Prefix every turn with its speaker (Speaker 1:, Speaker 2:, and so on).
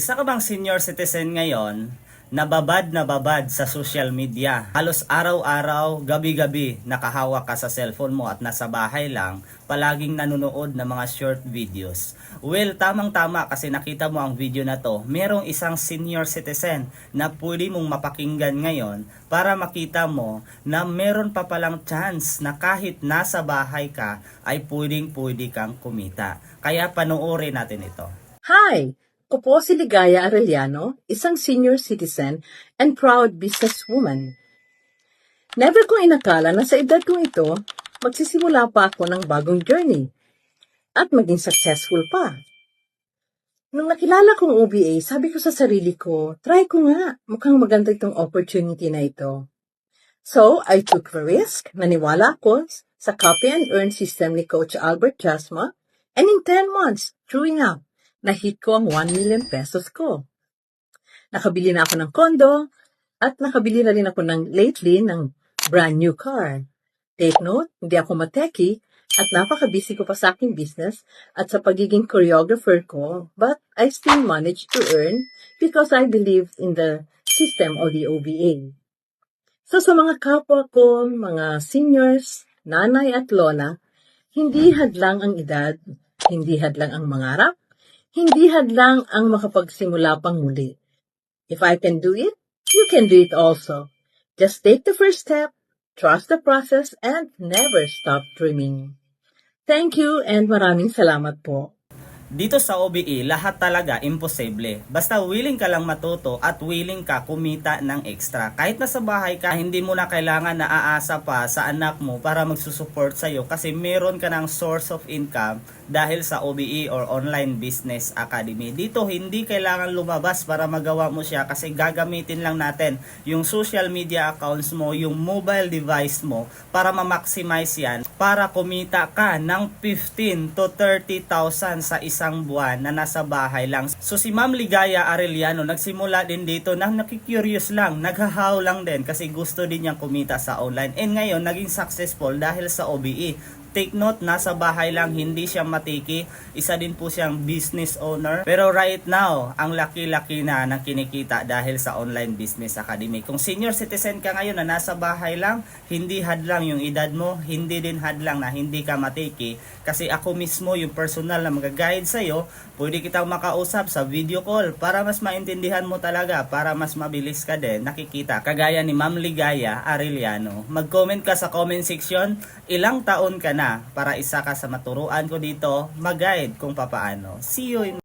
Speaker 1: Isa ka bang senior citizen ngayon na babad sa social media? Halos araw-araw, gabi-gabi, nakahawak ka sa cellphone mo at nasa bahay lang, palaging nanonood ng mga short videos. Well, tamang-tama kasi nakita mo ang video na to. Merong isang senior citizen na pwede mong mapakinggan ngayon para makita mo na meron pa palang chance na kahit nasa bahay ka ay pwedeng-pwede kang kumita. Kaya panoorin natin ito.
Speaker 2: Hi! Ako po si Ligaya Arellano, isang senior citizen and proud businesswoman. Never ko inakala na sa edad kong ito, magsisimula pa ako ng bagong journey at maging successful pa. Nung nakilala kong OBA, sabi ko sa sarili ko, try ko nga, mukhang maganda itong opportunity na ito. So, I took the risk, naniwala ako sa copy and earn system ni Coach Albert Jasma, and in 10 months, true enough, na-hit ko ang 1 million pesos ko. Nakabili na ako ng condo at nakabili na rin ako lately ng brand new car. Take note, hindi ako mateki at napaka-busy ko pa sa aking business at sa pagiging choreographer ko, but I still managed to earn because I believe in the system of the OVA. So sa mga kapwa ko, mga seniors, nanay at lola, hindi hadlang ang edad, hindi hadlang ang mangarap, hindi hadlang ang makapagsimula pang muli. If I can do it, you can do it also. Just take the first step, trust the process, and never stop dreaming. Thank you and maraming salamat po.
Speaker 1: Dito sa OBE, lahat talaga imposible. Basta willing ka lang matuto at willing ka kumita ng extra. Kahit nasa bahay ka, hindi mo na kailangan na aasa pa sa anak mo para magsusupport sa'yo kasi meron ka ng source of income dahil sa OBE or Online Business Academy. Dito hindi kailangan lumabas para magawa mo siya kasi gagamitin lang natin yung social media accounts mo, yung mobile device mo para ma-maximize yan para kumita ka ng 15 to 30,000 sa isang buwan na nasa bahay lang. So si Ma'am Ligaya Arellano nagsimula din dito na nakikurious lang, naghahaw lang din kasi gusto din niyang kumita sa online. And ngayon naging successful dahil sa OBE. Take note, nasa bahay lang, hindi siya matiki. Isa din po siyang business owner. Pero right now, ang laki-laki na ng kinikita dahil sa Online Business Academy. Kung senior citizen ka ngayon na nasa bahay lang, hindi hadlang yung edad mo, hindi din hadlang na hindi ka matiki. Kasi ako mismo, yung personal na mag-guide sa'yo, pwede kitang makausap sa video call para mas maintindihan mo talaga, para mas mabilis ka din nakikita. Kagaya ni Ma'am Ligaya Arellano. Mag-comment ka sa comment section, ilang taon ka na para isa ka sa maturuan ko dito mag-guide kung papaano. See you in